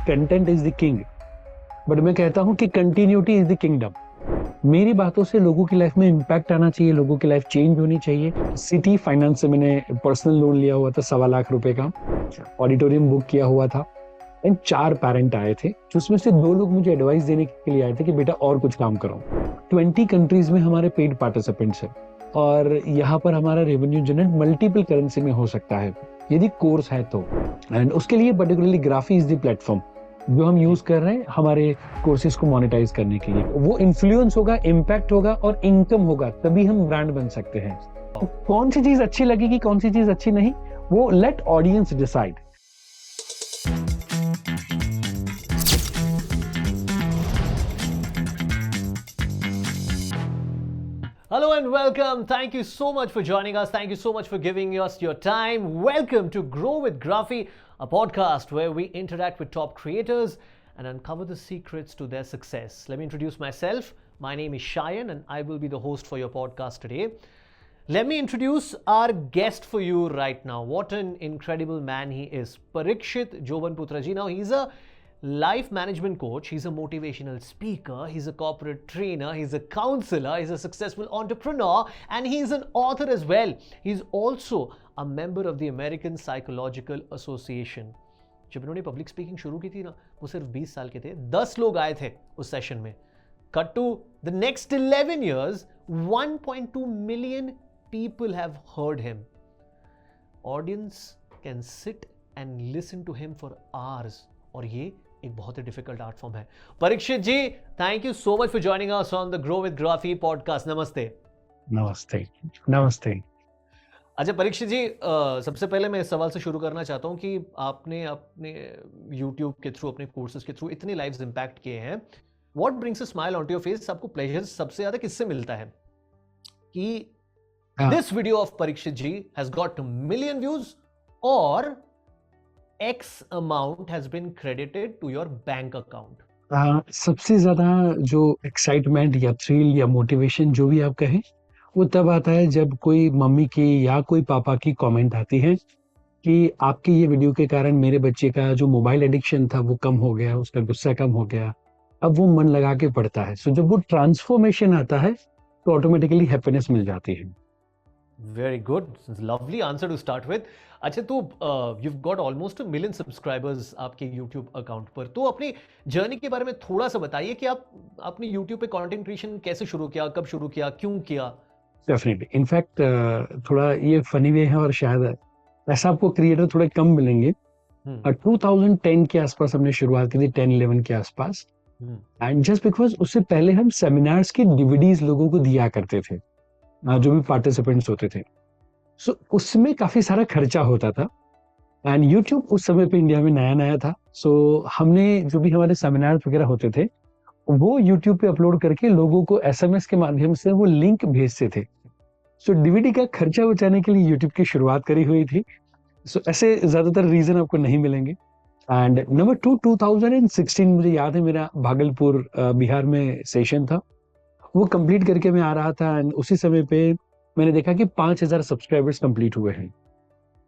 Content is the king, but मैं कहता हूँ कि कंटिन्यूटी इज द किंगडम। मेरी बातों से लोगों की लाइफ में इम्पैक्ट आना चाहिए, लोगों की लाइफ चेंज होनी चाहिए। सिटी फाइनेंस से मैंने पर्सनल लोन लिया हुआ था 1.25 लाख रुपए का, ऑडिटोरियम बुक किया हुआ था एंड 4 पेरेंट आए थे, जिसमें से 2 लोग मुझे एडवाइस देने के लिए आए थे कि बेटा और कुछ काम करो। 20 कंट्रीज में हमारे पेड पार्टिसिपेंट्स हैं और यहाँ पर हमारा रेवेन्यू जनरेट मल्टीपल करेंसी में हो सकता है यदि कोर्स है तो। एंड उसके लिए particularly graphy is the platform जो हम यूज कर रहे हैं हमारे कोर्सेज को मोनेटाइज करने के लिए। वो इन्फ्लुएंस होगा, इम्पैक्ट होगा और इनकम होगा, तभी हम ब्रांड बन सकते हैं। तो कौन सी चीज अच्छी लगेगी, कौन सी चीज अच्छी नहीं, वो let audience decide. Hello and welcome. Thank you so much for joining us. Thank you so much for giving us your time. Welcome to Grow with Graphy, a podcast where we interact with top creators and uncover the secrets to their success. Let me introduce myself. My name is Shayan and I will be the host for your podcast today. Let me introduce our guest for you right now. What an incredible man he is. Parikshit Jobanputraji. Now he's a life management coach, he's a motivational speaker, he's a corporate trainer, he's a counselor, he's a successful entrepreneur, and he's an author as well. He's also a member of the American Psychological Association. जब इन्होंने public speaking शुरू की थी ना, वो सिर्फ 20 साल के थे, 10 लोग आए थे उस सेशन में। Cut to the next 11 years, 1.2 million people have heard him. Audience can sit and listen to him for hours. और ये एक बहुत ही डिफिकल्ट आर्ट फॉर्म है। Parikshit ji, thank you so much for joining us on the Grow with Graphy podcast. नमस्ते। नमस्ते। नमस्ते। अच्छा परीक्षित जी, सबसे पहले मैं इस सवाल से शुरू करना चाहता हूँ कि आपने अपने यूट्यूब के थ्रू, अपने कोर्सेज के थ्रू इतने लाइव्स इंपैक्ट किए हैं। What brings a smile on to your face? आपको प्लेजर सबसे ज्यादा किससे मिलता है कि this video of Parikshit ji has got million views और X amount has been credited to your bank account? सबसे ज्यादा जो एक्साइटमेंट या थ्रिल या मोटिवेशन जो भी आप कहें, वो तब आता है जब कोई मम्मी की या कोई पापा की कमेंट आती है कि आपके ये वीडियो के कारण मेरे बच्चे का जो मोबाइल एडिक्शन था वो कम हो गया, उसका गुस्सा कम हो गया, अब वो मन लगा के पढ़ता है। सो जब वो ट्रांसफॉर्मेशन आता है तो ऑटोमेटिकली हैप्पीनेस मिल जाती है। Very good. Lovely answer to start with. अच्छा तो you've got almost 1 million subscribers आपके YouTube अकाउंट पर। तो अपनी जर्नी के बारे में थोड़ा सा बताइए कि आप अपने YouTube पे कंटेंट क्रिएशन कैसे शुरू किया, कब शुरू किया, क्यों किया? डेफिनेटली। इनफैक्ट थोड़ा ये फनी वे है और शायद ऐसा आपको क्रिएटर थोड़े कम मिलेंगे। 2010 के आसपास हमने शुरुआत की थी, 10-11 के आसपास। एंड जस्ट बिकॉज उससे पहले हम सेमिनार्स की डीवीडीज लोगों को दिया करते थे, जो भी पार्टिसिपेंट्स होते थे। सो उसमें काफी सारा खर्चा होता था एंड यूट्यूब उस समय पे इंडिया में नया नया था। सो हमने जो भी हमारे सेमिनार वगैरह होते थे वो यूट्यूब पे अपलोड करके लोगों को एसएमएस के माध्यम से वो लिंक भेजते थे। सो डीवीडी का खर्चा बचाने के लिए यूट्यूब की शुरुआत करी हुई थी। सो ऐसे ज्यादातर रीजन आपको नहीं मिलेंगे। एंड नंबर 2, 2016 मुझे याद है, मेरा भागलपुर बिहार में सेशन था, वो कंप्लीट करके मैं आ रहा था एंड उसी समय पे मैंने देखा कि 5000 सब्सक्राइबर्स कंप्लीट हुए हैं।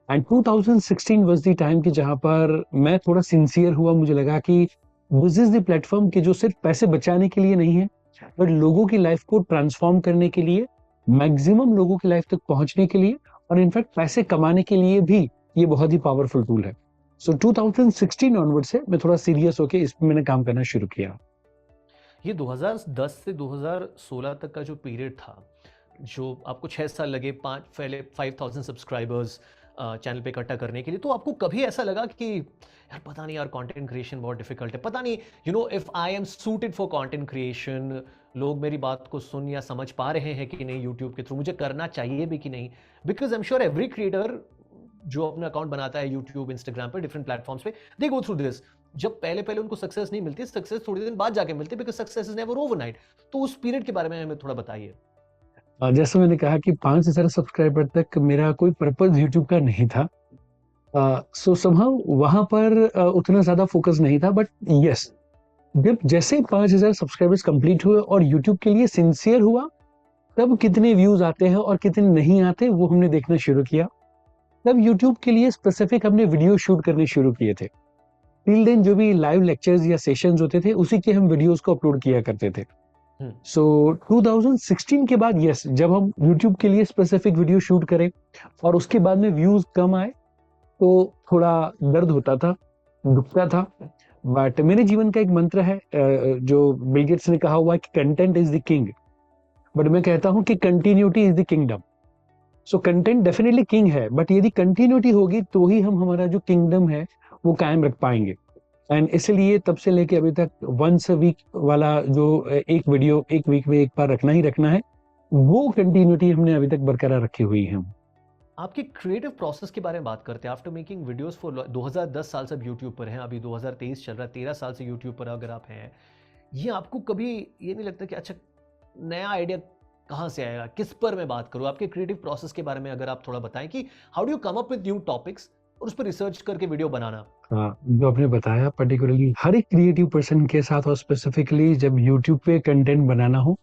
एंड 2016 वाज द टाइम कि जहां पर मैं थोड़ा सिंसियर हुआ। मुझे लगा कि दिस इज द प्लेटफॉर्म कि जो सिर्फ पैसे बचाने के लिए नहीं है, बट लोगों की लाइफ को ट्रांसफॉर्म करने के लिए, मैक्सिमम लोगों की लाइफ तक पहुंचने के लिए और इनफैक्ट पैसे कमाने के लिए भी ये बहुत ही पावरफुल टूल है। सो 2016 ऑनवर्ड से मैं थोड़ा सीरियस होकर इस पर मैंने काम करना शुरू किया। ये 2010 से 2016 तक का जो पीरियड था, जो आपको 6 साल लगे पहले 5000 सब्सक्राइबर्स चैनल पे इकट्ठा करने के लिए, तो आपको कभी ऐसा लगा कि यार पता नहीं यार कंटेंट क्रिएशन बहुत डिफिकल्ट है, पता नहीं if I am suited for content creation, लोग मेरी बात को सुन या समझ पा रहे हैं कि नहीं यूट्यूब के थ्रू, मुझे करना चाहिए भी कि नहीं? Because I am sure every creator जो अपना अकाउंट बनाता है यूट्यूब, इंस्टाग्राम पर, डिफरेंट प्लेटफॉर्म्स पे, दे गो थ्रू दिस। जब पहले उनको सक्सेस नहीं मिलती, सक्सेस थोड़ी दिन बाद जाके मिलती, because success is never overnight. तो उस पीरियड के बारे में हमें थोड़ा बताइए। जैसे मैंने कहा कि 5000 सब्सक्राइबर तक मेरा कोई पर्पस यूट्यूब का नहीं था। सो समहाउ वहां पर उतना ज्यादा फोकस नहीं था। बट यस, जब जैसे 5000 सब्सक्राइबर्स कंप्लीट हुए और यूट्यूब के लिए सिंसियर हुआ, तब कितने व्यूज आते हैं और कितने नहीं आते वो हमने देखना शुरू किया। तब यूट्यूब के लिए स्पेसिफिक हमने वीडियो शूट करने शुरू किए थे। टिल देन जो भी लाइव लेक्चर्स या सेशंस होते थे उसी के हम वीडियोस को अपलोड किया करते थे। सो 2016 के बाद यस, जब हम YouTube के लिए स्पेसिफिक वीडियो शूट करें और उसके बाद में व्यूज कम आए तो थोड़ा दर्द होता था, दुखता था। बट मेरे जीवन का एक मंत्र है जो बिल गेट्स ने कहा हुआ है कि content is the king, but मैं कहता हूं कि continuity is the kingdom. So content definitely king है, बट यदि कंटिन्यूटी होगी तो ही हम हमारा जो किंगडम है वो कायम रख पाएंगे। एंड इसलिए तब से लेके अभी तक वंस अ वीक वाला जो एक वीडियो एक वीक में एक बार रखना ही रखना है, वो कंटिन्यूटी हमने अभी तक बरकरार रखी हुई है। आपके क्रिएटिव प्रोसेस के बारे में बात करते हैं। आफ्टर मेकिंग वीडियोस फॉर 2010 साल से अब यूट्यूब पर हैं, अभी 2023 चल रहा है, 13 साल से यूट्यूब पर अगर आप हैं, ये आपको कभी ये नहीं लगता कि अच्छा नया आइडिया कहाँ से आएगा, किस पर मैं बात करूँ? आपके क्रिएटिव प्रोसेस के बारे में अगर आप थोड़ा बताएं कि how do you come up with new topics और उस पर रिसर्च करके वीडियो बनाना। हाँ, जो आपने बताया पर्टिकुलरली हर एक क्रिएटिव पर्सन के साथ और स्पेसिफिकली जब यूट्यूब पे कंटेंट बनाना हो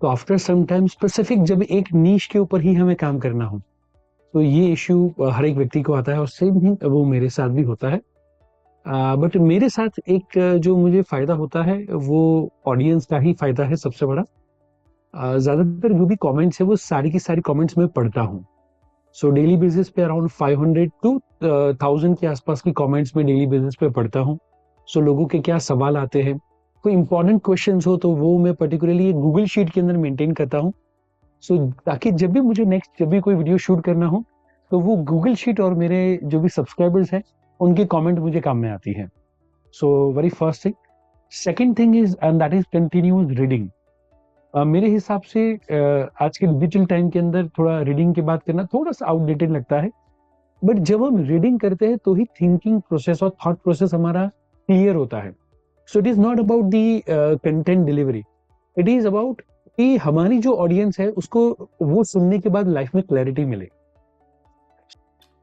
तो आफ्टर सम टाइम स्पेसिफिक जब एक नीश के ऊपर ही हमें काम करना हो तो ये इश्यू हर एक व्यक्ति को आता है और सेम ही वो मेरे साथ भी होता है। बट मेरे साथ एक जो मुझे फायदा होता है वो ऑडियंस का ही फायदा है सबसे बड़ा। ज्यादातर जो भी कमेंट्स है वो सारी की सारी कमेंट्स मैं पढ़ता हूँ। सो डेली बेसिस पे अराउंड 500 टू 1000 के आसपास की कमेंट्स में डेली बेसिस पे पढ़ता हूँ। सो लोगों के क्या सवाल आते हैं, कोई इंपॉर्टेंट क्वेश्चंस हो तो वो मैं पर्टिकुलरली गूगल शीट के अंदर मेंटेन करता हूँ। सो ताकि जब भी मुझे नेक्स्ट जब भी कोई वीडियो शूट करना हो तो वो गूगल शीट और मेरे जो भी सब्सक्राइबर्स हैं उनके कमेंट मुझे काम में आती है। So very first thing. Second thing is and that is continuous reading. मेरे हिसाब से आज के डिजिटल टाइम के अंदर थोड़ा रीडिंग की बात करना थोड़ा सा आउटडेटेड लगता है, बट जब हम रीडिंग करते हैं तो ही थिंकिंग प्रोसेस और थॉट प्रोसेस हमारा क्लियर होता है। So it is not about the content delivery, it is about कि हमारी जो ऑडियंस है उसको वो सुनने के बाद लाइफ में क्लैरिटी मिले।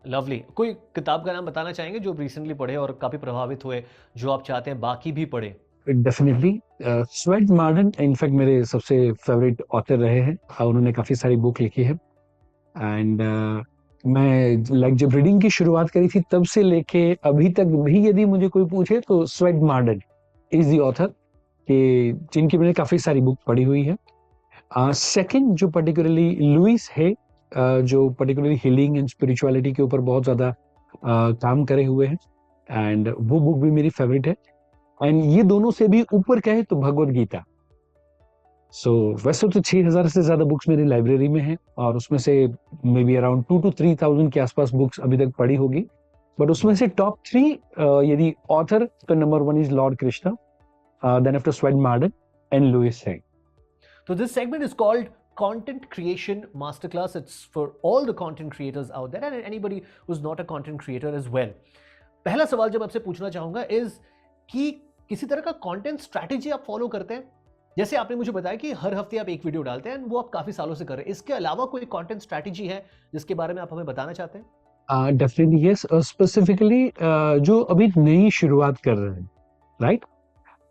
लवली। कोई किताब का नाम बताना चाहेंगे जो रिसेंटली पढ़े और काफी प्रभावित हुए, जो आप चाहते हैं बाकी भी पढ़े? डेफिनेटली स्वेट मार्डन इनफैक्ट मेरे सबसे फेवरेट ऑथर रहे हैं। उन्होंने काफी सारी बुक लिखी है एंड मैं लाइक जब रीडिंग की शुरुआत करी थी तब से लेके अभी तक भी यदि मुझे कोई पूछे तो sweat modern is the author कि जिनकी मैंने काफी सारी बुक पढ़ी हुई है। सेकंड जो पर्टिकुलरली लुइस है, जो पर्टिकुलरली हीलिंग एंड स्पिरिचुअलिटी के ऊपर बहुत ज्यादा काम करे हुए हैं एंड वो बुक भी मेरी फेवरेट है। एंड ये दोनों से भी ऊपर कहे तो भगवत गीता। सो वैसे तो 6000 से ज्यादा बुक्स मेरी लाइब्रेरी में है और उसमें से मे बी अराउंड 2 to 3000 के आसपास बुक्स अभी तक पढ़ी होगी, बट उसमें से टॉप 3 यदि ऑथर तो number 1 is lord Krishna, then after Swett Marden and Louise है। So this segment is called Content Creation Masterclass. It's for all the content creators out there and anybody who's not a content creator as well. पहला सवाल जो मैं आपसे पूछना चाहूंगा is कि किसी तरह का कंटेंट स्ट्रैटेजी आप फॉलो करते हैं? जैसे आपने मुझे बताया कि हर हफ्ते आप एक वीडियो डालते हैं, वो आप काफी सालों से कर रहे हैं। इसके अलावा कोई कंटेंट स्ट्रैटेजी है जिसके बारे में आप हमें बताना चाहते हैं? डेफिनेटली यस, स्पेसिफिकली जो अभी नई शुरुआत कर रहे हैं, राइट?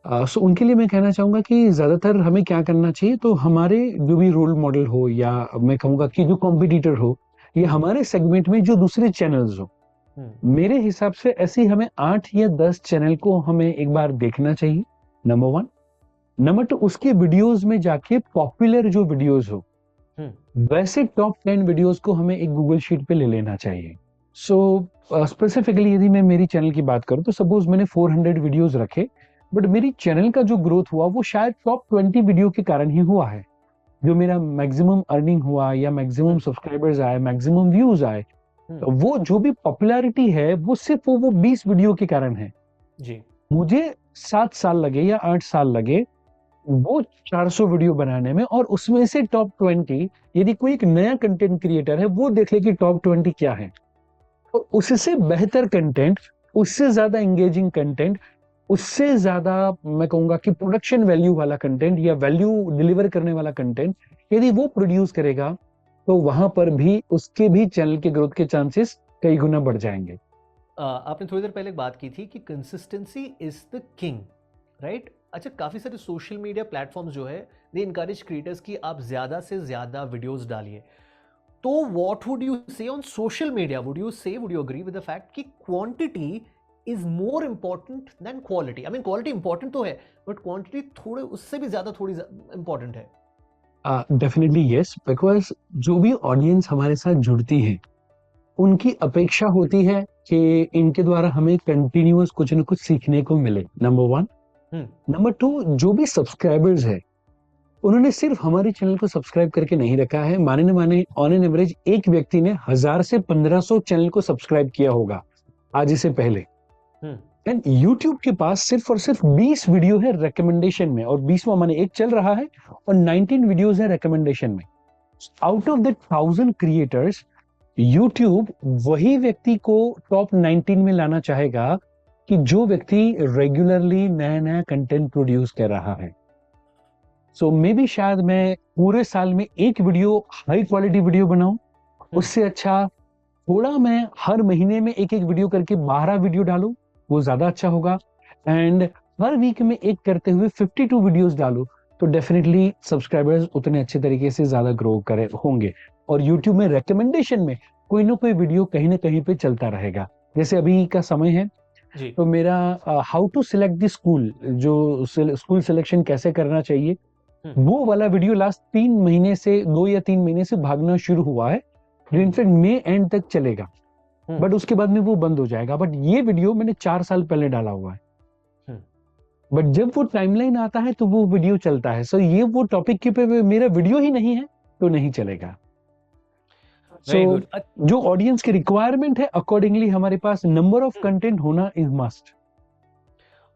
सो उनके लिए मैं कहना चाहूंगा कि ज्यादातर हमें क्या करना चाहिए, तो हमारे जो भी रोल मॉडल हो या मैं कहूंगा कि जो कॉम्पिटिटर हो या हमारे सेगमेंट में जो दूसरे चैनल्स हो, मेरे हिसाब से ऐसे हमें 8 या 10 चैनल को हमें एक बार देखना चाहिए, नंबर 1। नंबर 2, उसके वीडियोस में जाके पॉपुलर जो वीडियोस हो वैसे टॉप 10 वीडियोस को हमें एक गूगल शीट पे ले लेना चाहिए। सो स्पेसिफिकली यदि मैं मेरी चैनल की बात करूं तो सपोज मैंने 400 वीडियोस रखे, बट मेरी चैनल का जो ग्रोथ हुआ वो शायद टॉप 20 वीडियो के कारण ही हुआ है। जो मेरा मैक्सिमम अर्निंग हुआ या मैक्सिमम सब्सक्राइबर्स आए, मैक्सिमम व्यूज आए, तो वो जो भी पॉपुलैरिटी है वो सिर्फ वो 20 वीडियो के कारण है जी। मुझे 7 साल लगे या 8 साल लगे वो 400 वीडियो बनाने में, और उसमें से टॉप 20 यदि कोई एक नया कंटेंट क्रिएटर है वो देख ले कि टॉप 20 क्या है, और उससे बेहतर कंटेंट, उससे ज्यादा एंगेजिंग कंटेंट, उससे ज्यादा मैं कहूंगा कि प्रोडक्शन वैल्यू वाला कंटेंट या वैल्यू डिलीवर करने वाला कंटेंट यदि वो प्रोड्यूस करेगा तो वहां पर भी उसके भी चैनल के ग्रोथ के चांसेस कई गुना बढ़ जाएंगे। आपने थोड़ी देर पहले बात की थी कि consistency is the king, right? अच्छा, काफी सारे सोशल मीडिया प्लेटफॉर्म्स जो है दे इनकरेज क्रिएटर्स की आप ज्यादा से ज्यादा वीडियोस डालिए। तो what would you say on social media? Would you agree with the fact कि quantity is more important than quality? I mean, quality important तो है, but quantity थोड़े उससे भी ज़्यादा थोड़ी important है. डेफिनेटली यस, बिकॉज जो भी ऑडियंस हमारे साथ जुड़ती है उनकी अपेक्षा होती है कि इनके द्वारा हमें कंटिन्यूअस कुछ न कुछ सीखने को मिले, नंबर 1. नंबर 2, जो भी सब्सक्राइबर्स है उन्होंने सिर्फ हमारे चैनल को सब्सक्राइब करके नहीं रखा है. माने न माने, ऑन एन एवरेज एक व्यक्ति ने 1000 से 1500 चैनल को सब्सक्राइब किया होगा आज से पहले. एंड YouTube के पास सिर्फ और सिर्फ 20 वीडियो है रिकमेंडेशन में, और 20वां माने एक चल रहा है और 19 वीडियोस है रिकमेंडेशन में. Out of the 1000 creators, YouTube वही व्यक्ति को टॉप 19 में लाना चाहेगा कि जो व्यक्ति रेगुलरली नया नया कंटेंट प्रोड्यूस कर रहा है. सो मे बी शायद मैं पूरे साल में एक वीडियो हाई क्वालिटी वीडियो बनाऊं, उससे अच्छा थोड़ा मैं हर महीने में एक एक वीडियो करके 12 वीडियो डालूं, वो ज्यादा अच्छा होगा. एंड हर वीक में एक करते हुए 52 वीडियोस डालूं, तो डेफिनेटली सब्सक्राइबर्स उतने अच्छे तरीके से ज्यादा ग्रो करे होंगे. और YouTube में रिकमेंडेशन में कोई ना कोई वीडियो कहीं ना कहीं पे चलता रहेगा. जैसे अभी का समय है जी. तो मेरा how to select the school, जो स्कूल सिलेक्शन कैसे करना चाहिए, वो वाला वीडियो लास्ट 3 महीने से 2 या 3 महीने से भागना शुरू हुआ है, जो इनफैक्ट मई एंड तक चलेगा. बट उसके बाद में वो बंद हो जाएगा. बट ये वीडियो मैंने 4 साल पहले डाला हुआ है. बट जब वो टाइमलाइन आता है तो वो वीडियो चलता है. सो ये वो टॉपिक के पे मेरा वीडियो ही नहीं है तो नहीं चलेगा. सो जो ऑडियंस की रिक्वायरमेंट है, अकॉर्डिंगली हमारे पास नंबर ऑफ कंटेंट होना इज मस्ट.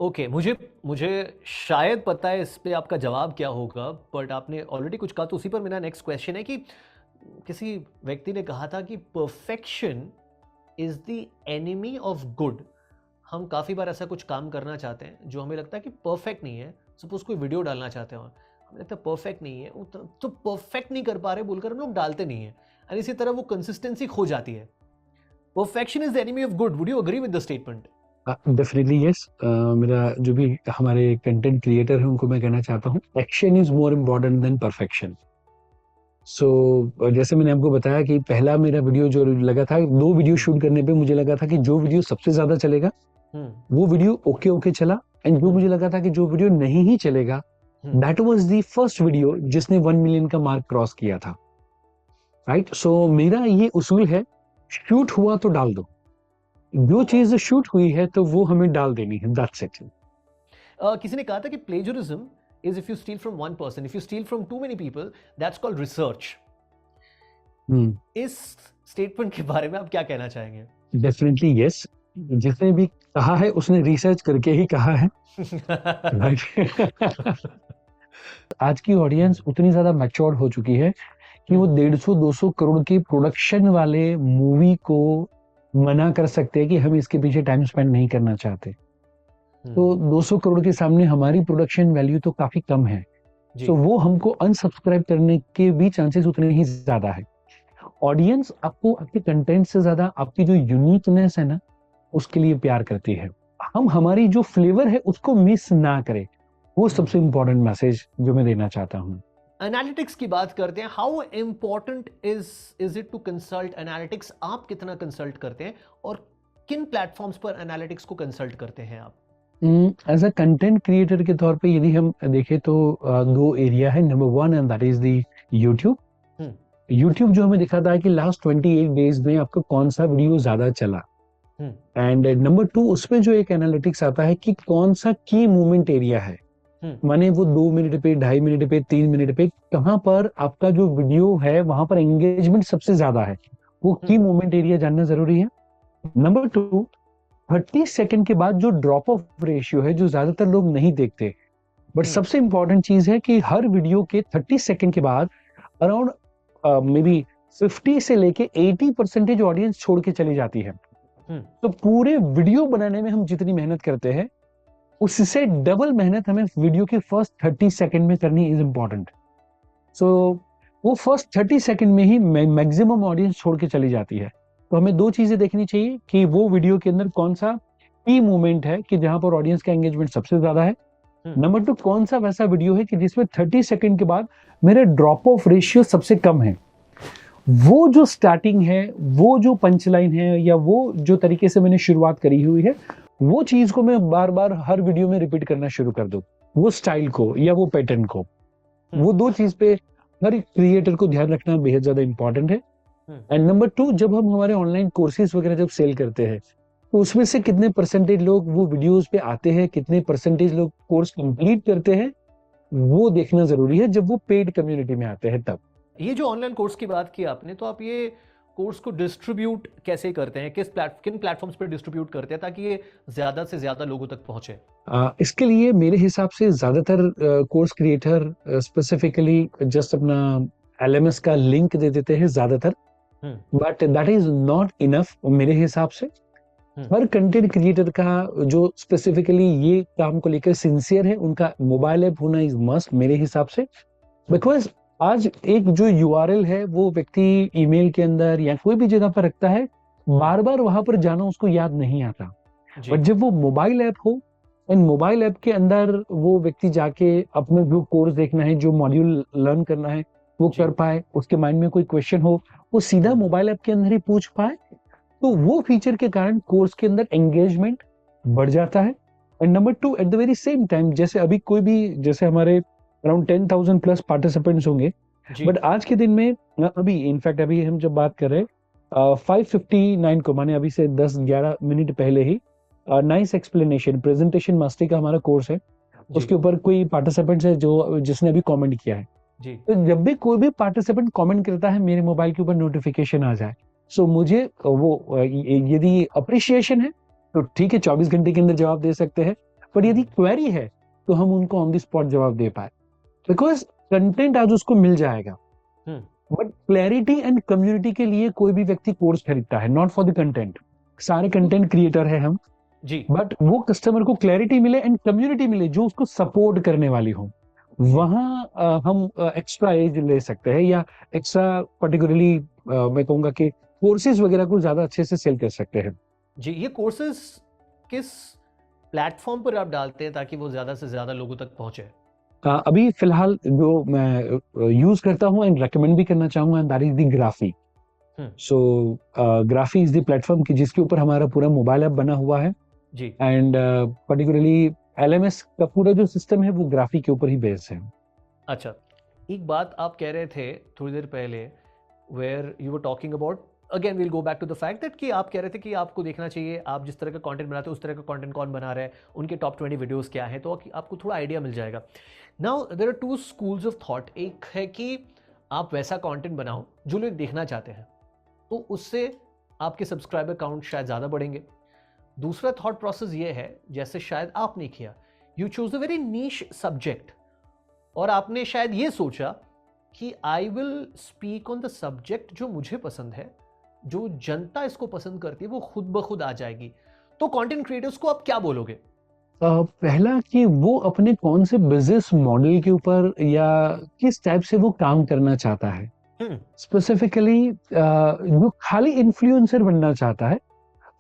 ओके, मुझे शायद पता है इस पे आपका जवाब क्या होगा, बट आपने ऑलरेडी कुछ कहा, तो उसी पर मेरा नेक्स्ट क्वेश्चन है कि किसी व्यक्ति ने कहा था कि perfection is the enemy of good. हम काफ़ी बार ऐसा कुछ काम करना चाहते हैं जो हमें लगता है कि परफेक्ट नहीं है. सपोज कोई वीडियो डालना चाहते हो, हमें लगता है परफेक्ट नहीं है, तो परफेक्ट नहीं कर पा रहे बोलकर हम लोग डालते नहीं है, और इसी तरह वो कंसिस्टेंसी खो जाती है. Perfection is the enemy of good. Would you agree with the statement? Definitely yes. मेरा जो भी हमारे कंटेंट क्रिएटर है उनको मैं कहना चाहता हूँ, action is more important than perfection. So जैसे मैंने आपको बताया कि पहला मेरा वीडियो जो लगा था, 2 वीडियो शूट करने पे मुझे लगा था कि जो वीडियो सबसे ज्यादा चलेगा वो वीडियो ओके चला. एंड जो मुझे लगा था कि जो वीडियो नहीं ही चलेगा, that was the first video जिसने 1 मिलियन का मार्क क्रॉस किया था. राइट. सो मेरा ये उसूल है, शूट हुआ तो डाल दो. जो चीज शूट हुई है तो वो हमें डाल देनी है. That's it. किसी ने कहा था कि plagiarism is if you steal from one person. If you steal from too many people, that's called research. इस स्टेटमेंट के बारे में आप क्या कहना चाहेंगे? Definitely yes. जिसने भी कहा है उसने रिसर्च करके ही कहा है. आज की ऑडियंस उतनी ज्यादा मैच्योर हो चुकी है कि वो 150-200 करोड़ की प्रोडक्शन वाले मूवी को मना कर सकते हैं कि हम इसके पीछे टाइम स्पेंड नहीं करना चाहते. तो 200 करोड़ के सामने हमारी प्रोडक्शन वैल्यू तो काफी कम है. तो वो हमको अनसब्सक्राइब करने के भी चांसेस उतने ही ज्यादा है. ऑडियंस आपको आपके कंटेंट से ज्यादा आपकी जो यूनिकनेस है ना, उसके लिए प्यार करती है. हम हमारी जो फ्लेवर है उसको मिस ना करें, वो सबसे इंपॉर्टेंट मैसेज जो मैं देना चाहता हूँ. एनालिटिक्स की बात करते हैं. How important is it to consult analytics? आप कितना कंसल्ट करते हैं और किन प्लेटफॉर्म्स पर एनालिटिक्स को कंसल्ट करते हैं आप? एज अ कंटेंट क्रिएटर के तौर पे यदि हम देखें तो 2 एरिया है. Number 1 and that is the YouTube. YouTube जो हमें दिखाता है कि लास्ट 28 डेज में आपका कौन सा वीडियो ज्यादा चला. एंड नंबर 2 उसमें जो एक एनालिटिक्स आता है कि कौन सा की मूवमेंट एरिया है. माने वो 2 मिनट पे, 2.5 मिनट पे, 3 मिनट पे, कहाँ पर आपका जो वीडियो है वहां पर एंगेजमेंट सबसे ज्यादा है. वो की मूवमेंट एरिया जानना जरूरी है. नंबर 2, 30 सेकंड के बाद जो ड्रॉप ऑफ रेशियो है, जो ज्यादातर लोग नहीं देखते, बट सबसे इंपॉर्टेंट चीज है कि हर वीडियो के 30 सेकंड के बाद अराउंड मे बी 50 से लेके 80% ऑडियंस छोड़ के चली जाती है. तो पूरे वीडियो बनाने में हम जितनी मेहनत करते हैं उससे डबल मेहनत हमें वीडियो के फर्स्ट 30 सेकंड में करनी इज इम्पोर्टेंट. सो वो फर्स्ट 30 सेकंड में ही मैक्सिमम ऑडियंस छोड़ के चली जाती है. तो हमें 2 चीजें देखनी चाहिए कि वो वीडियो के अंदर कौन सा की मूवमेंट है कि जहां पर ऑडियंस का एंगेजमेंट सबसे ज्यादा है. नंबर 2, कौन सा वैसा वीडियो है कि जिसमें 30 सेकंड के बाद मेरे ड्रॉप ऑफ रेशियो सबसे कम है. वो जो स्टार्टिंग है, वो जो पंच लाइन है, या वो जो तरीके से मैंने शुरुआत करी हुई है, वो चीज को मैं बार बार हर वीडियो में रिपीट करना शुरू कर दूं, वो स्टाइल को या वो पैटर्न को। वो दो चीज पे हर एक क्रिएटर को ध्यान रखना बेहद ज्यादा इंपॉर्टेंट है। एंड नंबर 2, जब हम हमारे ऑनलाइन कोर्सेज वगैरह जब सेल करते हैं तो उसमें से कितने परसेंटेज लोग वो वीडियोस पे आते हैं, कितने परसेंटेज लोग कोर्स कंप्लीट करते हैं, वो देखना जरूरी है जब वो पेड कम्युनिटी में आते हैं तब। ये जो ऑनलाइन कोर्स की बात की आपने, तो आप ये कोर्स को डिस्ट्रीब्यूट कैसे करते हैं, किन प्लेटफॉर्म्स पर डिस्ट्रीब्यूट करते हैं ताकि ये ज्यादा से ज्यादा लोगों तक पहुंचे? इसके लिए मेरे हिसाब से ज्यादातर कोर्स क्रिएटर स्पेसिफिकली जस्ट अपना LMS का लिंक दे देते हैं ज्यादातर, but that is not enough मेरे हिसाब से। हर कंटेंट क्रिएटर का जो स्पेसिफिकली ये काम को लेकर सिंसियर है, उनका मोबाइल ऐप होना इज मस्ट मेरे हिसाब से। बिकॉज आज एक जो URL है वो व्यक्ति ईमेल के अंदर या कोई भी जगह पर रखता है, बार बार वहां पर जाना उसको याद नहीं आता। बट जब वो मोबाइल ऐप हो, एंड मोबाइल ऐप के अंदर वो व्यक्ति जाके अपने जो कोर्स देखना है, जो मॉड्यूल लर्न करना है वो कर पाए, उसके माइंड में कोई क्वेश्चन हो वो सीधा मोबाइल ऐप के अंदर ही पूछ पाए, तो वो फीचर के कारण कोर्स के अंदर एंगेजमेंट बढ़ जाता है। And number 2, eight the very same time, जैसे अभी कोई भी, जैसे हमारे अराउंड 10,000 प्लस पार्टिसिपेंट्स होंगे, बट आज के दिन में अभी इनफैक्ट अभी हम जब बात कर रहे हैं 5:59 को, माने अभी से 10-11 मिनट पहले ही नाइस एक्सप्लेनेशन प्रेजेंटेशन मास्टरी का हमारा कोर्स है, उसके ऊपर कोई पार्टिसिपेंट है जो जिसने अभी कमेंट किया है जी। तो जब भी कोई भी पार्टिसिपेंट कमेंट करता है मेरे मोबाइल के ऊपर नोटिफिकेशन आ जाए, सो मुझे वो यदि अप्रिशिएशन है तो ठीक है 24 घंटे के अंदर जवाब दे सकते हैं, पर यदि क्वेरी है तो हम उनको ऑन द स्पॉट जवाब दे पाए, बिकॉज कंटेंट आज उसको मिल जाएगा। बट क्लैरिटी एंड कम्युनिटी के लिए कोई भी व्यक्ति कोर्स खरीदता है, नॉट फॉर द कंटेंट। सारे कंटेंट क्रिएटर है हम जी, बट वो कस्टमर को क्लैरिटी मिले एंड कम्युनिटी मिले जो उसको सपोर्ट करने वाली हो, वहां हम एक्स्ट्रा एज ले सकते हैं या एक्स्ट्रा पर्टिकुलरली मैं कहूंगा कि कोर्सेज वगैरह को ज्यादा अच्छे से सेल कर सकते हैं जी। ये कोर्सेज किस प्लेटफॉर्म पर आप डालते हैं ताकि वो ज्यादा से ज्यादा लोगों तक पहुंचे? अभी फिलहाल जो मैं यूज करता हूं एंड रेकमेंड भी करना चाहूंगा, that is the graphy. So graphy is the platform की जिसके ऊपर हमारा पूरा मोबाइल ऐप बना हुआ है जी, एंड पर्टिकुलरली LMS का पूरा जो सिस्टम है वो ग्राफी के ऊपर ही बेस्ड है। अच्छा, एक बात आप कह रहे थे थोड़ी देर पहले, where you were talking about, again we'll go back to the fact that कि आप कह रहे थे कि आपको देखना चाहिए आप जिस तरह का कंटेंट बनाते हो उस तरह का कंटेंट कौन बना रहा है, उनके टॉप 20 वीडियोस क्या हैं, तो आपको थोड़ा आइडिया मिल जाएगा। Now there are two schools of thought. एक है कि आप वैसा कंटेंट बनाओ जो लोग देखना चाहते हैं, तो उससे आपके सब्सक्राइबर काउंट शायद ज़्यादा बढ़ेंगे। दूसरा थॉट प्रोसेस ये है, जैसे शायद आपने किया, you choose a very niche subject, और आपने शायद ये सोचा कि I will speak on the subject जो मुझे पसंद है, जो जनता इसको पसंद करती है वो खुद ब खुद आ जाएगी। तो कंटेंट क्रिएटर्स को आप क्या बोलोगे? पहला कि वो अपने कौन से बिजनेस मॉडल के ऊपर या किस टाइप से वो काम करना चाहता है। स्पेसिफिकली जो खाली इन्फ्लुएंसर बनना चाहता है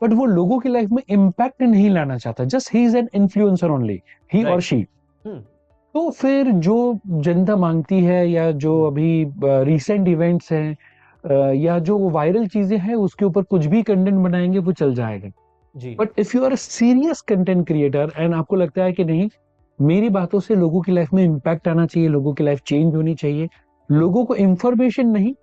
बट वो लोगों की लाइफ में इम्पैक्ट नहीं लाना चाहता, just he is an influencer only, he और शी, तो फिर जो जनता मांगती है या जो अभी रिसेंट इवेंट्स हैं या जो वायरल चीजें हैं उसके ऊपर कुछ भी कंटेंट बनाएंगे वो चल जाएगा जी। But if you are a serious content creator and आपको लगता है कि नहीं, मेरी बातों से लोगों की लाइफ में इम्पैक्ट आना चाहिए, लोगों की लाइफ चेंज होनी चाहिए, लोगों को इंफॉर्मेशन नहीं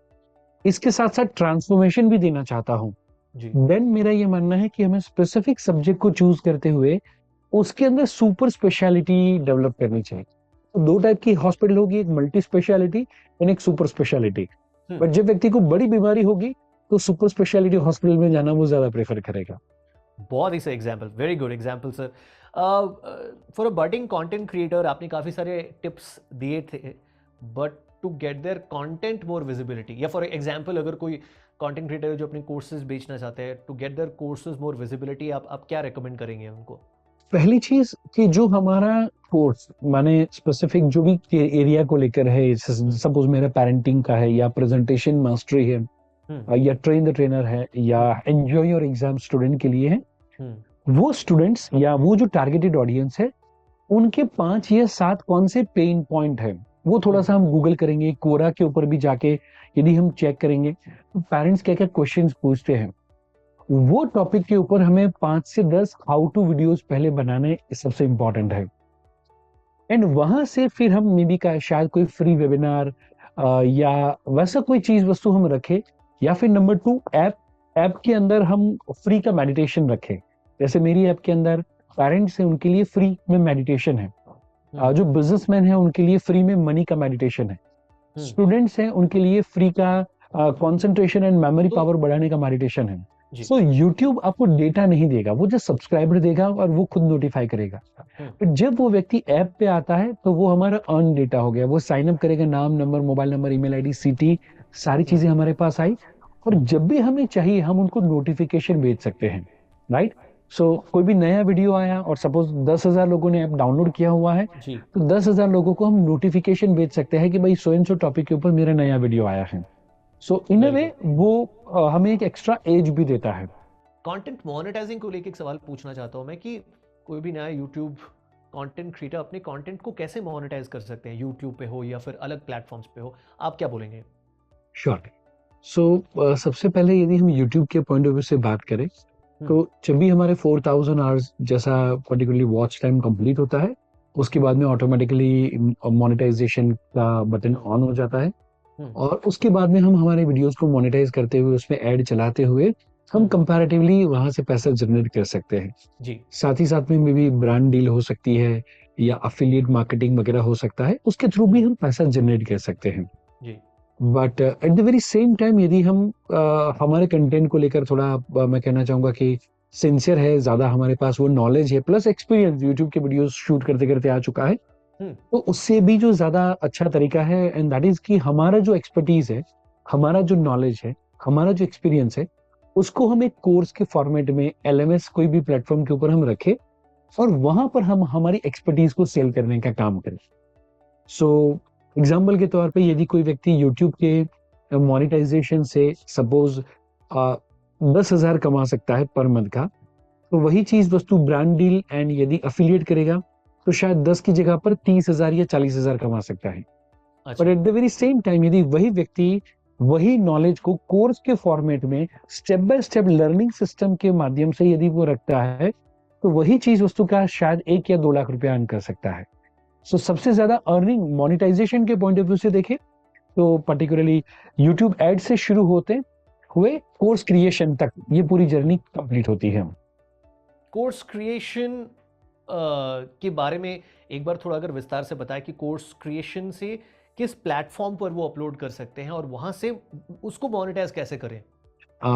इसके साथ साथ ट्रांसफॉर्मेशन भी देना चाहता हूँ, देन मेरा ये मानना है कि हमें स्पेसिफिक सब्जेक्ट को चूज करते हुए उसके अंदर सुपर स्पेशलिटी डेवलप करनी चाहिए। तो दो टाइप की हॉस्पिटल होगी, एक मल्टी स्पेशलिटी एंड एक सुपर स्पेशलिटी। बट जब व्यक्ति को बड़ी बीमारी होगी तो सुपर स्पेशलिटी हॉस्पिटल में जाना वो ज्यादा प्रेफर करेगा। बहुत ही सही example, very good example sir. For a budding content creator आपने काफ़ी सारे टिप्स दिए थे, but to get their content more visibility, या फॉर एग्जाम्पल अगर कोई कंटेंट क्रिएटर जो अपने कोर्सेज बेचना चाहते हैं, to get their courses more visibility, आप क्या रेकमेंड करेंगे उनको? पहली चीज कि जो हमारा कोर्स माने स्पेसिफिक जो भी एरिया को लेकर है, सपोज मेरा पेरेंटिंग का है या प्रेजेंटेशन मास्टरी है या ट्रेन द ट्रेनर है या एंजॉय योर एग्जाम स्टूडेंट के लिए है, वो स्टूडेंट्स या वो जो टारगेटेड ऑडियंस है उनके 5 या 7 कौन से पेन पॉइंट है वो थोड़ा सा हम गूगल करेंगे, कोरा के ऊपर भी जाके यदि हम चेक करेंगे तो पेरेंट्स क्या क्या क्वेश्चंस पूछते हैं, वो टॉपिक के ऊपर हमें 5 से 10 हाउ टू वीडियोस पहले बनाने सबसे इंपॉर्टेंट है। एंड वहां से फिर हम मे बी का शायद कोई फ्री वेबिनार या वैसा कोई चीज वस्तु हम रखें, या फिर नंबर 2 ऐप के अंदर हम फ्री का मेडिटेशन रखें। जैसे मेरी ऐप के अंदर पेरेंट्स हैं, उनके लिए फ्री में मेडिटेशन है। जो बिजनेसमैन है उनके लिए फ्री में मनी का मेडिटेशन है। स्टूडेंट्स हैं उनके लिए फ्री का कंसंट्रेशन एंड मेमोरी पावर बढ़ाने का मेडिटेशन है। सो YouTube आपको डेटा नहीं देगा, वो जो सब्सक्राइबर देगा और वो खुद नोटिफाई करेगा। पर जब वो व्यक्ति ऐप पे आता है तो वो हमारा अर्न डेटा हो गया। वो साइन अप करेगा, नाम, number, mobile number, email ID, city, सारी चीजें हमारे पास आई, और जब भी हमें चाहिए हम उनको नोटिफिकेशन भेज सकते हैं, राइट। सो कोई भी नया वीडियो आया और सपोज 10,000 लोगों ने ऐप डाउनलोड किया हुआ है, तो 10,000 लोगों को हम नोटिफिकेशन भेज सकते हैं कि भाई सो एंड सो टॉपिक के ऊपर मेरा नया वीडियो आया है। सो इन अ वे वो हमें एक एक्स्ट्रा एज भी देता है। कंटेंट मोनेटाइजिंग को लेकर एक सवाल पूछना चाहता हूं मैं कि कोई भी नया यूट्यूब कंटेंट क्रिएटर अपने कंटेंट को कैसे मोनेटाइज कर सकते हैं, यूट्यूब पे हो या फिर अलग प्लेटफॉर्म्स पे हो, आप क्या बोलेंगे? श्योर। सो सबसे पहले यदि हम यूट्यूब के पॉइंट ऑफ व्यू से बात करें, तो जब भी हमारे 4000 आवर्स जैसा पर्टिकुलरली वॉच टाइम कंप्लीट होता है, उसके बाद में ऑटोमेटिकली मोनेटाइजेशन का बटन ऑन हो जाता है, और उसके बाद में हम हमारे वीडियोस को मोनेटाइज करते हुए उसमें ऐड चलाते हुए हम कंपैरेटिवली वहां से पैसा जनरेट कर सकते हैं। जी। साथ ही साथ में मे बी ब्रांड डील हो सकती है या अफिलिएट मार्केटिंग वगैरह हो सकता है, उसके थ्रू भी हम पैसा जनरेट कर सकते हैं। जी। But at the very same time यदि हम हमारे कंटेंट को लेकर थोड़ा मैं कहना चाहूंगा कि सिंसियर है, ज्यादा हमारे पास वो नॉलेज है प्लस एक्सपीरियंस यूट्यूब के वीडियोस शूट करते करते आ चुका है, तो उससे भी जो ज्यादा अच्छा तरीका है, एंड दैट इज कि हमारा जो एक्सपर्टीज है, हमारा जो नॉलेज है, हमारा जो एक्सपीरियंस है, उसको हम एक कोर्स के फॉर्मेट में LMS कोई भी प्लेटफॉर्म के ऊपर हम रखें और वहां पर हम हमारी एक्सपर्टीज को सेल करने का काम करें। सो एग्जाम्पल के तौर पे यदि कोई व्यक्ति यूट्यूब के मोनेटाइजेशन से सपोज 10,000 कमा सकता है पर मंथ का, तो वही चीज वस्तु ब्रांड डील एंड यदि अफिलिएट करेगा तो शायद 10 की जगह पर 30,000 या 40,000 कमा सकता है। पर eight the very same time यदि वही व्यक्ति वही नॉलेज को कोर्स के फॉर्मेट में step by step learning system के माध्यम से यदि वो रखता है, तो वही चीज वस्तु का शायद 1 या 2 लाख रुपया अर्न कर सकता है। सो सबसे ज्यादा अर्निंग मोनेटाइजेशन के पॉइंट ऑफ व्यू से देखें तो पर्टिकुलरली यूट्यूब एड से शुरू होते हुए कोर्स क्रिएशन तक ये पूरी जर्नी कंप्लीट होती है। कोर्स क्रिएशन के बारे में एक बार थोड़ा अगर विस्तार से बताएं कि कोर्स क्रिएशन से किस प्लेटफॉर्म पर वो अपलोड कर सकते हैं और वहां से उसको मोनेटाइज कैसे करें?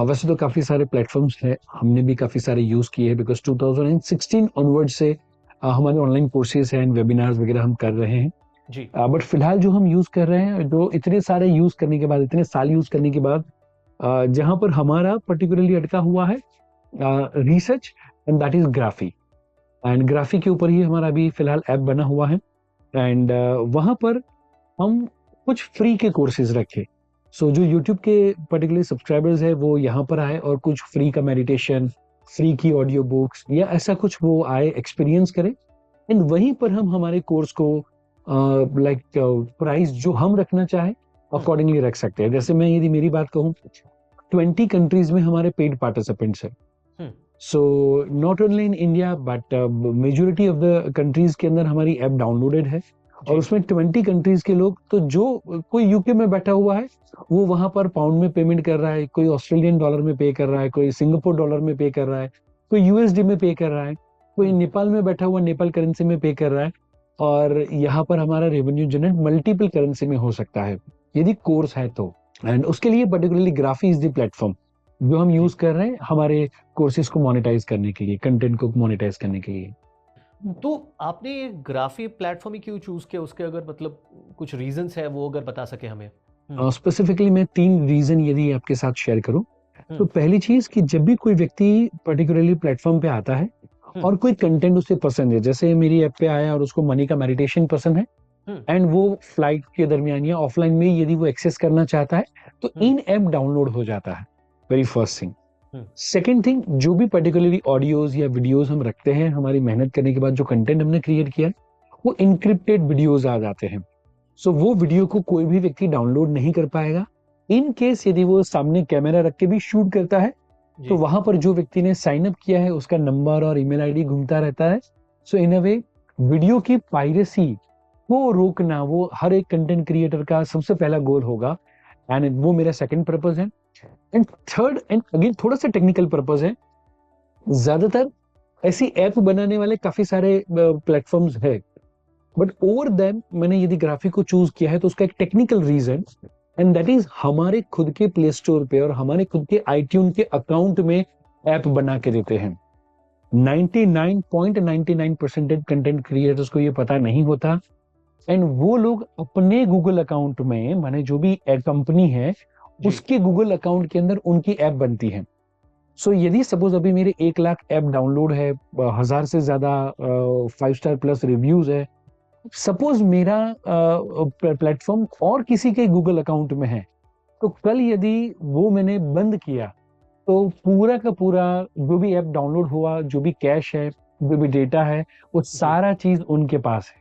वैसे तो काफी सारे प्लेटफॉर्म्स हैं, हमने भी काफी सारे यूज किए हैं बिकॉज 2016 ऑनवर्ड से हमारे ऑनलाइन कोर्सेज हैं, वेबिनार्स वगैरह हम कर रहे हैं जी। बट फिलहाल जो हम यूज कर रहे हैं, जो इतने सारे यूज करने के बाद, इतने साल यूज करने के बाद जहां पर हमारा पर्टिकुलरली अटका हुआ है research, and that is graphy. And graphy के ऊपर ही हमारा अभी फिलहाल ऐप बना हुआ है, एंड वहां पर हम कुछ फ्री के कोर्सेज रखे। सो जो यूट्यूब के पर्टिकुलर सब्सक्राइबर्स है वो यहाँ पर आए और कुछ फ्री का मेडिटेशन, फ्री की ऑडियो बुक्स या ऐसा कुछ वो आए एक्सपीरियंस करें, एंड वहीं पर हम हमारे कोर्स को लाइक प्राइस जो हम रखना चाहे अकॉर्डिंगली रख सकते हैं। जैसे मैं यदि मेरी बात कहूँ, 20 कंट्रीज में हमारे पेड पार्टिसिपेंट्स है। So not only in India but majority of the countries के अंदर हमारी ऐप डाउनलोडेड है, और उसमें 20 कंट्रीज के लोग, तो जो कोई यूके में बैठा हुआ है वो वहां पर पाउंड में पेमेंट कर रहा है, कोई ऑस्ट्रेलियन डॉलर में पे कर रहा है, कोई सिंगापुर डॉलर में पे कर रहा है, कोई USD में पे कर रहा है, कोई नेपाल में बैठा हुआ नेपाल करेंसी में पे कर रहा है, और यहाँ पर हमारा रेवेन्यू जनरेट मल्टीपल करेंसी में हो सकता है यदि कोर्स है तो। एंड उसके लिए particularly graphy is the platform जो हम यूज कर रहे हैं हमारे कोर्सेज को मोनेटाइज करने के लिए, कंटेंट को मोनेटाइज करने के लिए। तो आपने ग्राफी प्लेटफॉर्म ही क्यों चूज किया? उसके अगर मतलब कुछ रीजंस है वो अगर बता सके हमें। स्पेसिफिकली मैं 3 रीजन यदि आपके साथ शेयर करूं, तो पहली चीज कि जब भी कोई व्यक्ति पर्टिकुलरली प्लेटफॉर्म पे आता है और कोई कंटेंट उसे पसंद है, जैसे मेरी ऐप पे आया और उसको मनी का मेडिटेशन पसंद है, एंड वो फ्लाइट के दरमियान या ऑफलाइन में यदि वो एक्सेस करना चाहता है तो इन ऐप डाउनलोड हो जाता है, very first thing. Second thing, जो भी पर्टिकुलरली ऑडियोज या वीडियोज हम रखते हैं, हमारी मेहनत करने के बाद जो कंटेंट हमने क्रिएट किया वो इनक्रिप्टेड वीडियोज आ जाते हैं। सो वो वीडियो को कोई भी व्यक्ति डाउनलोड नहीं कर पाएगा। इन केस यदि वो सामने कैमरा रख के भी शूट करता है तो वहां पर जो व्यक्ति ने साइन अप किया है उसका नंबर और ईमेल आईडी घूमता रहता है। सो इन अ वे वीडियो की पायरेसी को रोकना वो हर एक कंटेंट क्रिएटर का सबसे पहला गोल होगा, एंड वो मेरा सेकंड पर्पस है। एंड थर्ड एंड अगेन थोड़ा सा टेक्निकल पर्पस है, ज्यादातर ऐसी ऐप बनाने वाले काफी सारे प्लेटफॉर्म्स है, बट ओवर देम मैंने यदि ग्राफिक को चूज किया है तो उसका एक technical reason, and that is हमारे खुद के प्ले स्टोर पे और हमारे खुद के आईट्यून के अकाउंट में ऐप बना के देते हैं। 99.99% कंटेंट क्रिएटर्स को ये पता नहीं होता, एंड वो लोग अपने गूगल अकाउंट में, माने जो भी कंपनी है उसके गूगल अकाउंट के अंदर उनकी ऐप बनती है। सो यदि सपोज अभी मेरे 1 लाख ऐप डाउनलोड है, 1000 से ज्यादा 5 स्टार प्लस रिव्यूज है, सपोज मेरा प्लेटफॉर्म और किसी के गूगल अकाउंट में है, तो कल यदि वो मैंने बंद किया तो पूरा का पूरा जो भी ऐप डाउनलोड हुआ, जो भी कैश है, जो भी डेटा है, वो सारा चीज उनके पास है।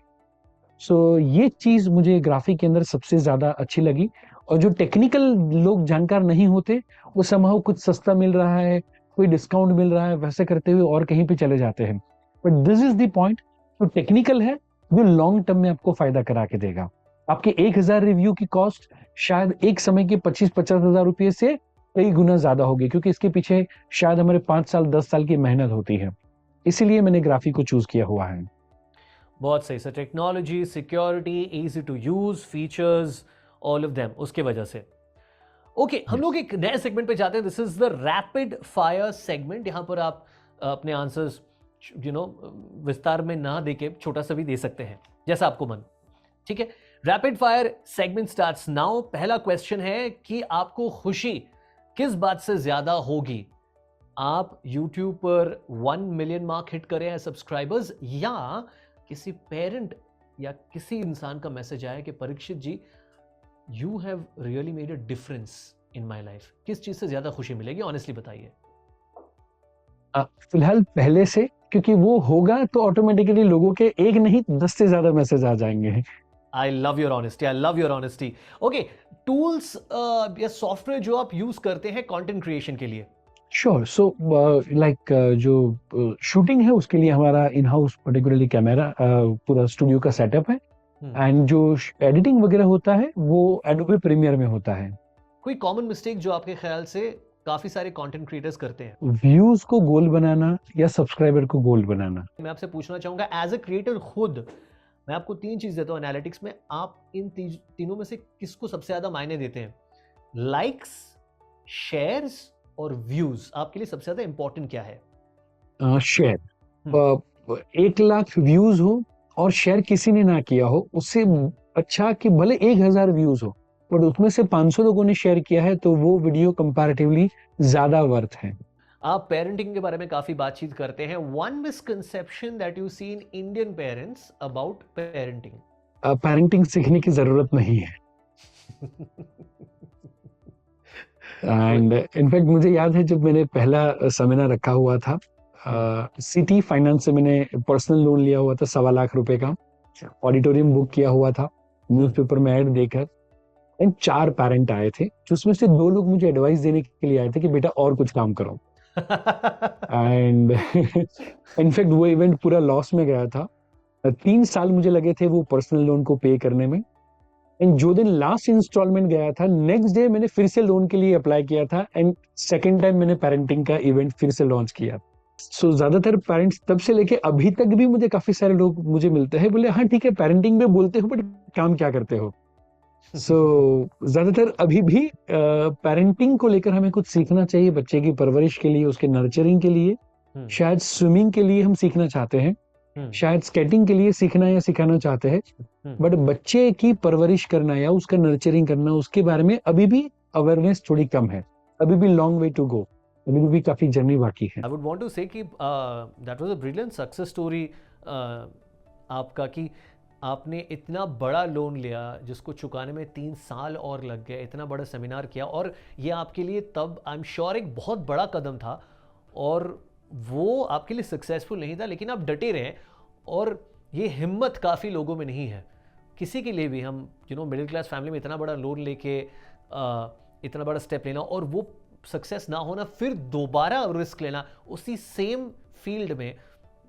सो ये चीज मुझे ग्राफिक के अंदर सबसे ज्यादा अच्छी लगी। और जो टेक्निकल लोग जानकार नहीं होते वो समहाउ कुछ सस्ता मिल रहा है, कोई डिस्काउंट मिल रहा है, वैसे करते हुए और कहीं पे चले जाते हैं। But this is the point, जो टेक्निकल है जो लॉन्ग टर्म में आपको फायदा करा के देगा। आपके 1000 रिव्यू की कॉस्ट शायद एक समय के 25-50 हजार रुपये से कई गुना ज्यादा होगी, क्योंकि इसके पीछे शायद हमारे 5 साल 10 साल की मेहनत होती है। इसीलिए मैंने ग्राफिक को चूज किया हुआ है। बहुत सही sir. Technology, security, easy to use, features, all of them, उसके वजह से। ओके, हम लोग एक नए सेगमेंट पे जाते हैं। This is the rapid fire segment. यहां पर आप अपने आंसर्स विस्तार में ना देके छोटा सा भी दे सकते हैं, जैसा आपको मन। ठीक है, rapid fire segment starts now. पहला क्वेश्चन है कि आपको खुशी किस बात से ज्यादा होगी, आप YouTube पर 1 मिलियन मार्क हिट करें एज सब्सक्राइबर्स, या किसी पेरेंट या किसी इंसान का मैसेज आया कि Parikshit ji you have really made a difference in my life. किस चीज से ज्यादा खुशी मिलेगी, ऑनेस्टली बताइए। फिलहाल पहले से, क्योंकि वो होगा तो ऑटोमेटिकली लोगों के एक नहीं 10 से ज्यादा मैसेज आ जाएंगे। I love your honesty, I love your honesty. Okay, tools या सॉफ्टवेयर जो आप यूज करते हैं कंटेंट क्रिएशन के लिए। श्योर। सो लाइक जो शूटिंग है उसके लिए हमारा इन हाउस पर्टिकुलरली कैमरा, पूरा स्टूडियो का सेटअप है, एंड जो एडिटिंग वगैरह होता है वो एडोबी प्रीमियर में होता है। कोई कॉमन मिस्टेक जो आपके ख्याल से काफी सारे कंटेंट क्रिएटर्स करते हैं? व्यूज को गोल बनाना या सब्सक्राइबर को गोल बनाना। मैं आपसे पूछना चाहूंगा एज अ क्रिएटर खुद, मैं आपको 3 चीज देता हूं एनालिटिक्स में, आप इन तीनों में से किसको सबसे ज्यादा मायने देते हैं? लाइक्स, शेयर्स और व्यूज आपके लिए सबसे ज्यादा इंपॉर्टेंट क्या है? शेयर। 1 लाख व्यूज हो और शेयर किसी ने ना किया हो, उससे अच्छा कि भले 1000 व्यूज हो बट उसमें से 500 लोगों ने शेयर किया है, तो वो वीडियो कंपैरेटिवली ज्यादा वर्थ है। आप पेरेंटिंग के बारे में काफी बातचीत करते हैं। One misconception that you see in Indian parents about parenting? Parenting सीखने की जरूरत नहीं है। एंड इनफैक्ट मुझे याद है जब मैंने पहला सेमिनार रखा हुआ था, सिटी फाइनेंस से मैंने पर्सनल लोन लिया हुआ था 1.25 लाख रुपए का, ऑडिटोरियम बुक किया हुआ था, न्यूज़पेपर में ऐड देकर, एंड 4 पेरेंट आए थे, जिसमें से 2 लोग मुझे एडवाइस देने के लिए आए थे कि बेटा और कुछ काम करो। एंड इनफैक्ट वो इवेंट पूरा लॉस में गया था। 3 साल मुझे लगे थे वो पर्सनल लोन को पे करने में। एंड जो दिन लास्ट इंस्टॉलमेंट गया था, नेक्स्ट डे मैंने फिर से लोन के लिए अप्लाई किया था, एंड सेकेंड टाइम मैंने पेरेंटिंग का इवेंट फिर से लॉन्च किया। सो ज्यादातर पेरेंट्स तब से लेके अभी तक भी मुझे काफी सारे लोग मुझे मिलते हैं, बोले हाँ ठीक है पेरेंटिंग में बोलते हो बट काम क्या करते हो? सो ज्यादातर अभी भी पेरेंटिंग को लेकर हमें कुछ सीखना चाहिए, बच्चे की परवरिश के लिए, उसके नर्चरिंग के लिए। शायद स्विमिंग के लिए हम सीखना चाहते हैं, शायद स्केटिंग के लिए सीखना या सिखाना चाहते हैं, बट बच्चे की परवरिश करना या उसका नर्चरिंग करना, उसके बारे में अभी भी अवेयरनेस थोड़ी कम है। अभी भी लॉन्ग वे टू गो, अभी भी काफी जर्नी बाकी है। आई वुड वांट टू से कि that was a brilliant success story आपका, कि आपने इतना बड़ा लोन लिया जिसको चुकाने में 3 साल और लग गए, इतना बड़ा सेमिनार किया, और ये आपके लिए तब आई एम श्योर एक बहुत बड़ा कदम था, और वो आपके लिए सक्सेसफुल नहीं था, लेकिन आप डटे रहे। और ये हिम्मत काफ़ी लोगों में नहीं है। किसी के लिए भी, हम मिडिल क्लास फैमिली में इतना बड़ा लोन लेके इतना बड़ा स्टेप लेना, और वो सक्सेस ना होना, फिर दोबारा रिस्क लेना उसी सेम फील्ड में,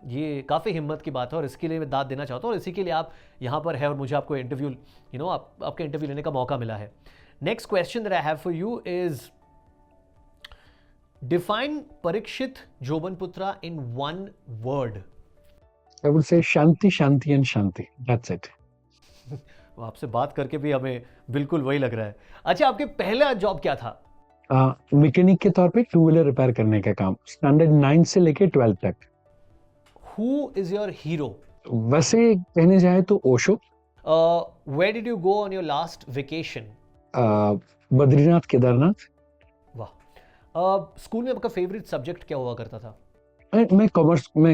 ये काफ़ी हिम्मत की बात है और इसके लिए मैं दाद देना चाहता हूँ और इसी के लिए आप यहाँ पर है और मुझे आपको इंटरव्यू आपके इंटरव्यू लेने का मौका मिला है. Next question that I have for you is define Parikshit Jobanputra in one word. I would say shanti, shanti and shanti. That's it. आपसे बात करके भी हमें बिल्कुल वही लग रहा है. अच्छा, आपके पहला जॉब क्या था? मैकेनिक के तौर पे टू व्हीलर रिपेयर करने का काम, स्टैंडर्ड 9 से लेके 12 तक. Who is your hero? वैसे कहने जाए तो Osho. Where did you go on your last vacation? Badrinath, Kedarnath. वाह. स्कूल में आपका फेवरेट सब्जेक्ट क्या हुआ करता था? मैं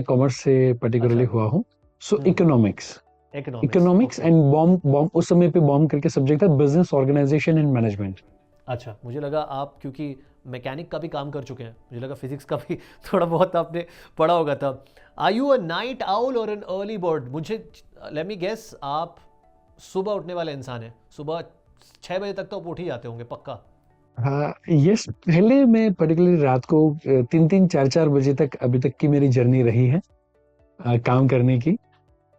कॉमर्स से पर्टिकुलरली हुआ हूँ. सो इकोनॉमिक्स एंड बॉम्ब उस समय पे बॉम्ब करके सब्जेक्ट था, बिजनेस ऑर्गेनाइजेशन एंड मैनेजमेंट. अच्छा, मुझे लगा आप क्योंकि मैकेनिक का भी काम कर चुके हैं, मुझे लगा फिजिक्स का भी थोड़ा बहुत आपने पढ़ा होगा तब. Are you a night owl और एन अर्ली बर्ड? मुझे लेट मी गेस, आप सुबह उठने वाले इंसान हैं. सुबह 6 बजे तक तो आप उठ ही जाते होंगे पक्का. हाँ, यस. पहले मैं पर्टिकुलरली रात को 3-3, 4-4 बजे तक अभी तक की मेरी जर्नी रही है काम करने की.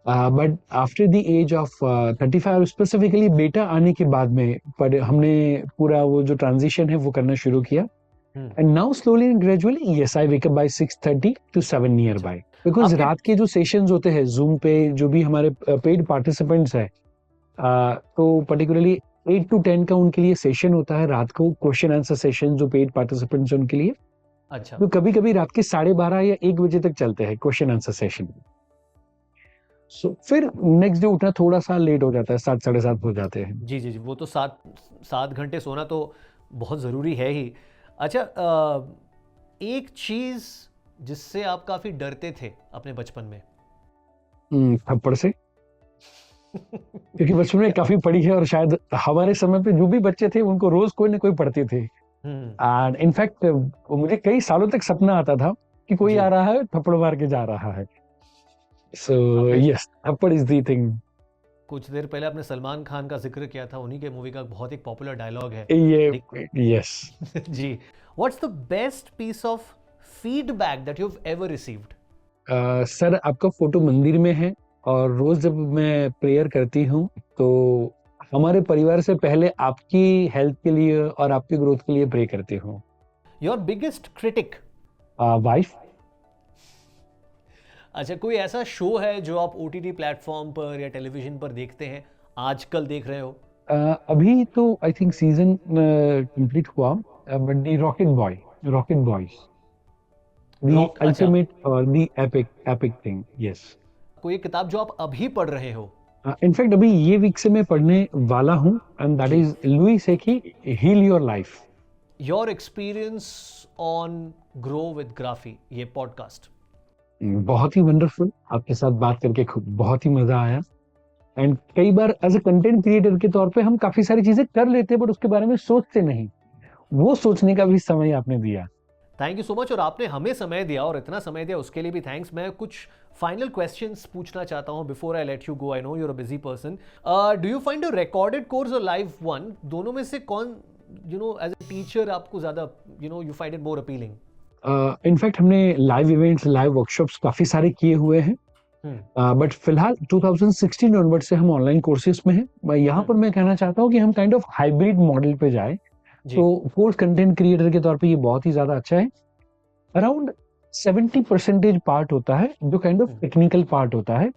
But after the age of 35, specifically बेटा आने के बाद में पर हमने पूरा वो जो ट्रांजिशन है वो करना शुरू किया. And now slowly and gradually yes I wake up by 6:30 to 7 near by. Because रात के जो सेशंस होते हैं जूम पे, जो भी हमारे पेड पार्टिसिपेंट्स है, तो पर्टिकुलरली 8 to 10 का उनके लिए सेशन होता है रात को, क्वेश्चन आंसर सेशन जो पेड पार्टिसिपेंट्स हैं उनके लिए. अच्छा. तो कभी कभी रात के 12:30 या 1 बजे तक चलते हैं क्वेश्चन आंसर सेशन. सो फिर नेक्स्ट डे उठना थोड़ा सा लेट हो जाता है, 7, 7:30 हो जाते हैं. जी जी जी, वो तो 7 घंटे सोना तो बहुत ज़रूरी है ही. अच्छा, एक चीज़ जिससे आप काफ़ी डरते थे अपने बचपन में? थप्पड़ से. क्योंकि बचपन में काफी पढ़ी है और शायद हमारे समय पे जो भी बच्चे थे उनको रोज कोई ना कोई पढ़ते थे. एंड इनफैक्ट मुझे कई सालों तक सपना आता था कि कोई आ रहा है थप्पड़ मार के जा रहा है. सो यस, थप्पड़ इज द थिंग. कुछ देर पहले आपने सलमान खान का जिक्र किया था, उन्हीं के मूवी का बहुत एक पॉपुलर डायलॉग है ये. यस जी. What's the best piece of feedback that you have ever received? Sir, आपका फोटो मंदिर में है और रोज जब मैं प्रेयर करती हूँ तो हमारे परिवार से पहले आपकी हेल्थ के लिए और आपकी ग्रोथ के लिए प्रे करती हूँ. Your biggest critic? वाइफ. अच्छा, कोई ऐसा शो है जो आप OTT प्लेटफॉर्म पर या टेलीविजन पर देखते हैं, आजकल देख रहे हो? अभी तो आई थिंक सीजन कंप्लीट हुआ, but the rocket boys, the ultimate और द एपिक थिंग. यस. कोई किताब जो आप अभी पढ़ रहे हो? इनफैक्ट अभी ये वीक से मैं पढ़ने वाला हूँ एंड दैट इज लुई सेकी, heal your life. Your experience on grow with Graphy, ये पॉडकास्ट? बहुत ही वंडरफुल. आपके साथ बात करके बहुत ही मजा आया. एंड कई बार एज ए कंटेंट क्रिएटर के तौर पे हम काफी सारी चीजें कर लेते हैं बट उसके बारे में सोचते नहीं. वो सोचने का भी समय आपने दिया. Thank you so much. और आपने हमें समय दिया और इतना समय दिया उसके लिए भी थैंक्स. मैं कुछ फाइनल क्वेश्चंस पूछना चाहता हूं before I let you go. I know you are a busy person. Do you find a recorded course और लाइव वन, दोनों में से कौन एज अ टीचर आपको ज्यादा you find it more appealing? In fact हमने लाइव इवेंट्स, लाइव वर्कशॉप्स काफी सारे किए हुए हैं. बट फिलहाल 2016 ऑनवर्ड से हम ऑनलाइन कोर्सेज में हैं. यहाँ पर मैं कहना चाहता हूँ कि हम काइंड ऑफ हाइब्रिड मॉडल पे जाए तो कोर्स कंटेंट क्रिएटर के तौर पे ये बहुत ही ज्यादा अच्छा है. अराउंड 70% पार्ट होता है जो काइंड ऑफ टेक्निकल पार्ट होता है,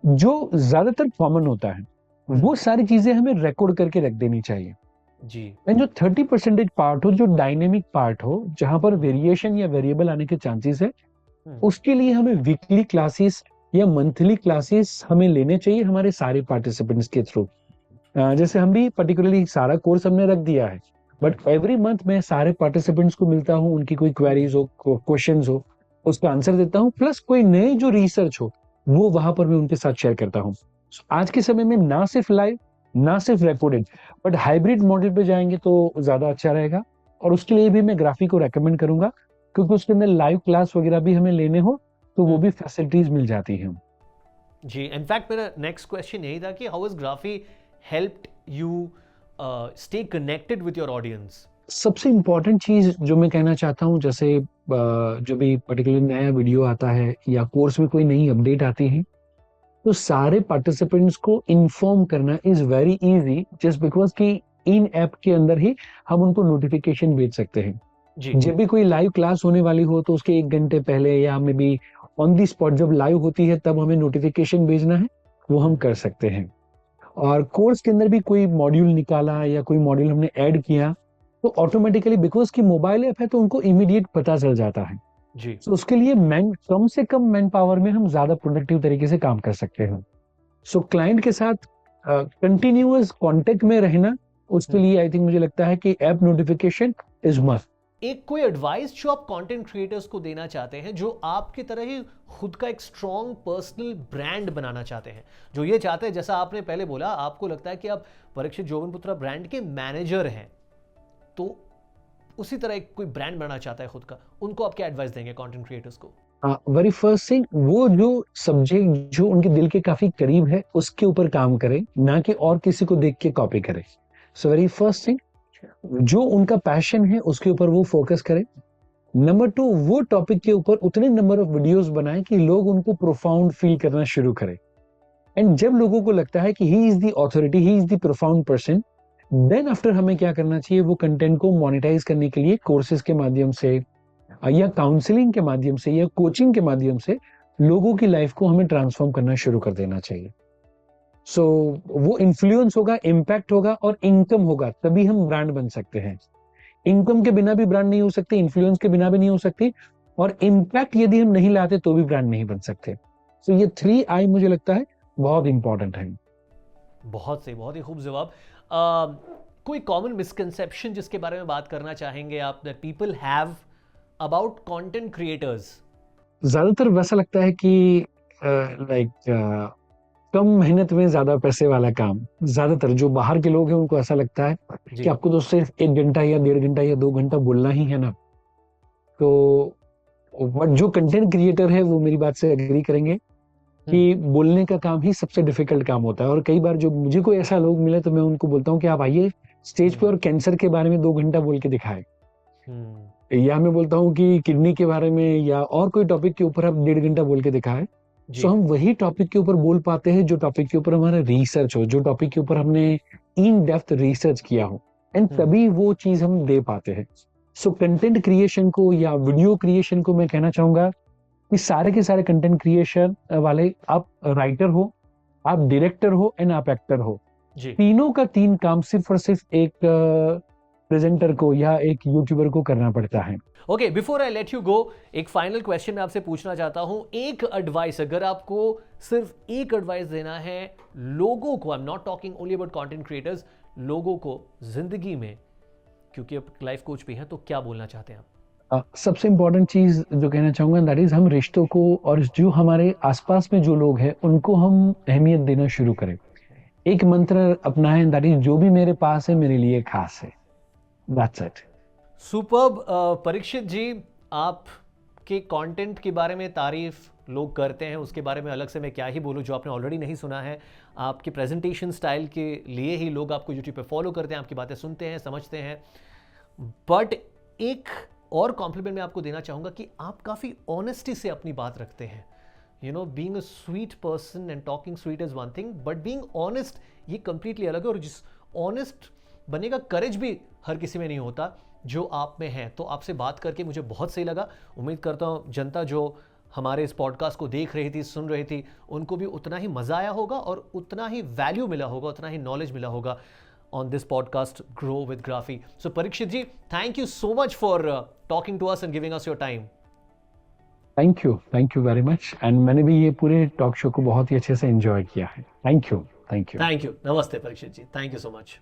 जो ज्यादातर कॉमन होता है. वो सारी चीजें हमें रिकॉर्ड करके रख देनी चाहिए जी. एंड जो 30% पार्ट हो, जो डायनेमिक पार्ट हो, जहां पर वेरिएशन या वेरिएबल आने के चांसेस है, उसके लिए हमें वीकली क्लासेस या मंथली क्लासेस हमें लेने चाहिए हमारे सारे पार्टिसिपेंट्स के थ्रू. जैसे हम भी पर्टिकुलरली सारा कोर्स हमने रख दिया है बट एवरी मंथ मैं सारे पार्टिसिपेंट्स को मिलता हूँ, उनकी कोई क्वेरीज हो, क्वेश्चंस हो, उसका आंसर देता हूँ, प्लस कोई नए जो रिसर्च हो वो वहां पर मैं उनके साथ शेयर करता हूँ. आज के समय में ना सिर्फ लाइव ना सिर्फ रिकॉर्डेड बट हाइब्रिड मॉडल पे जाएंगे तो ज्यादा अच्छा रहेगा. और उसके लिए भी मैं ग्राफी को रेकमेंड करूंगा क्योंकि उसके अंदर लाइव क्लास वगैरह भी हमें लेने हो तो वो भी फैसिलिटीज मिल जाती हैं. जी. इनफैक्ट मेरा नेक्स्ट क्वेश्चन यही था कि how has graphy helped you stay connected with your audience? सबसे इम्पोर्टेंट चीज जो मैं कहना चाहता हूँ, जैसे जो भी पर्टिकुलर नया वीडियो आता है या कोर्स में कोई नई अपडेट आती है, तो सारे पार्टिसिपेंट्स को इन्फॉर्म करना is very easy, just because कि इन ऐप के अंदर ही हम उनको नोटिफिकेशन भेज सकते हैं। जब भी कोई लाइव क्लास होने वाली हो तो उसके 1 घंटे पहले या may be on the spot जब लाइव होती है तब हमें नोटिफिकेशन भेजना है, वो हम कर सकते हैं। और कोर्स के अंदर भी कोई मॉड्यूल निकाला या कोई मॉड्यूल हमने ऐड किया तो ऑटोमेटिकली, बिकॉज की मोबाइल ऐप है तो उनको इमीडिएट पता चल जाता है जी। तो उसके लिए कम से कम मैन पावर में हम ज्यादा प्रोडक्टिव तरीके से काम कर सकते हैं। सो क्लाइंट के साथ कंटिन्यूअस कांटेक्ट में रहना, उसके लिए आई थिंक मुझे लगता है कि ऐप नोटिफिकेशन इज मस्ट। एक कोई एडवाइस जो आप कंटेंट क्रिएटर्स को देना चाहते हैं, जो आपकी तरह ही खुद का एक स्ट्रॉन्ग पर्सनल ब्रांड बनाना चाहते हैं, जो ये चाहते हैं, जैसा आपने पहले बोला, आपको लगता है कि आप परीक्षित जोगनपुत्रा ब्रांड के मैनेजर हैं, तो उसी तरह एक कोई ब्रांड बनाना चाहता है खुद का, उनको आप क्या एडवाइस देंगे कंटेंट क्रिएटर्स को? वेरी फर्स्ट थिंग, वो जो सब्जेक्ट जो उनके दिल के काफी करीब है उसके ऊपर काम करें, ना कि और किसी को देख के कॉपी करें। सो वेरी फर्स्ट थिंग, जो उनका पैशन है उसके ऊपर वो फोकस करें। नंबर 2, वो टॉपिक के ऊपर उतने नंबर ऑफ वीडियोस बनाएं कि लोग उनको प्रोफाउंड फील करना शुरू करें। एंड जब लोगों को लगता है कि he is the authority, he is the profound person, then after हमें क्या करना चाहिए, वो कंटेंट को मोनेटाइज करने के लिए कोर्सेज के माध्यम से या काउंसलिंग के माध्यम से या कोचिंग के माध्यम से लोगों की लाइफ को हमें ट्रांसफॉर्म करना शुरू कर देना चाहिए। सो वो इन्फ्लुएंस होगा, इम्पैक्ट होगा और इनकम होगा, तभी हम ब्रांड बन सकते हैं। इनकम के बिना भी ब्रांड नहीं हो सकती, इन्फ्लुएंस के बिना भी नहीं हो सकती, और इम्पैक्ट यदि हम नहीं लाते तो भी ब्रांड नहीं बन सकते। सो ये 3 I मुझे लगता है बहुत इंपॉर्टेंट है। बहुत सही, बहुत ही खूब जवाब। कोई कॉमन मिसकंसेप्शन जिसके बारे में बात करना चाहेंगे आप, that people have about content creators? ज्यादातर वैसा लगता है कि लाइक कम मेहनत में ज्यादा पैसे वाला काम। ज्यादातर जो बाहर के लोग हैं उनको ऐसा लगता है कि आपको तो सिर्फ 1 घंटा या 1.5 घंटा या 2 घंटा बोलना ही है ना। तो बट जो कंटेंट क्रिएटर है वो मेरी बात से एग्री करेंगे कि बोलने का काम ही सबसे डिफिकल्ट काम होता है। और कई बार जो मुझे कोई ऐसा लोग मिले तो मैं उनको बोलता हूँ कि आप आइए स्टेज पे और कैंसर के बारे में 2 घंटा बोल के दिखाए, या मैं बोलता हूँ कि किडनी के बारे में या और कोई टॉपिक के ऊपर आप 1.5 घंटा बोल के दिखाए। तो हम वही टॉपिक के ऊपर बोल पाते हैं जो टॉपिक के ऊपर हमारा रिसर्च हो, जो टॉपिक के ऊपर हमने इन डेप्थ रिसर्च किया हो, एंड तभी वो चीज हम दे पाते हैं। सो कंटेंट क्रिएशन को या वीडियो क्रिएशन को मैं कहना चाहूंगा कि सारे के सारे कंटेंट क्रिएशन वाले, आप राइटर हो, आप डायरेक्टर हो एंड आप एक्टर हो, तीनों का 3 काम सिर्फ और सिर्फ एक प्रेजेंटर को या एक यूट्यूबर को करना पड़ता है। Okay, before I let you गो, एक फाइनल क्वेश्चन मैं आपसे पूछना चाहता हूं। एक एडवाइस, अगर आपको सिर्फ एक एडवाइस देना है लोगों को, I am not talking only about content creators, लोगों को जिंदगी में, क्योंकि आप लाइफ कोच भी हैं, तो क्या बोलना चाहते हैं आप? सबसे इंपॉर्टेंट चीज जो कहना चाहूंगा दैट इज, हम रिश्तों को और जो हमारे आसपास में जो लोग हैं उनको हम अहमियत देना शुरू करें। एक मंत्र अपनाएं, दैट इज, जो भी मेरे पास है मेरे लिए खास है। That's it. सुपर्ब। परीक्षित जी, आपके कंटेंट के बारे में तारीफ लोग करते हैं, उसके बारे में अलग से मैं क्या ही बोलूं, जो आपने ऑलरेडी नहीं सुना है। आपके प्रेजेंटेशन स्टाइल के लिए ही लोग आपको यूट्यूब पे फॉलो करते हैं, आपकी बातें सुनते हैं, समझते हैं। बट एक और कॉम्प्लीमेंट मैं आपको देना चाहूँगा कि आप काफ़ी ऑनेस्टी से अपनी बात रखते हैं। You know, being a sweet person and talking sweet is one thing, but being honest ये कंप्लीटली अलग है। और जिस ऑनेस्ट बनने का करेज भी हर किसी में नहीं होता, जो आप में है। तो आपसे बात करके मुझे बहुत सही लगा। उम्मीद करता हूँ जनता जो हमारे इस पॉडकास्ट को देख रही थी, सुन रही थी, उनको भी उतना ही मज़ा आया होगा और उतना ही वैल्यू मिला होगा, उतना ही नॉलेज मिला होगा on this podcast, Grow with Graphy. So Parikshit ji, thank you so much for talking to us and giving us your time. Thank you very much. And मैंने भी ये पूरे टॉक शो को बहुत ही अच्छे से एंजॉय किया है। Thank you. Namaste Parikshit ji. Thank you so much.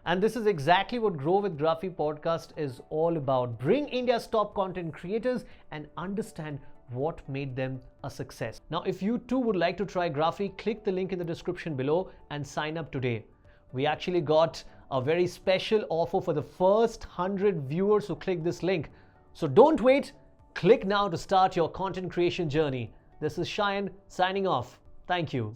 And this is exactly what Grow with Graphy podcast is all about. Bring India's top content creators and understand what made them a success. Now, if you too would like to try Graphy, click the link in the description below and sign up today. We actually got a very special offer for the first 100 viewers who click this link. So don't wait. Click now to start your content creation journey. This is Shayan signing off. Thank you.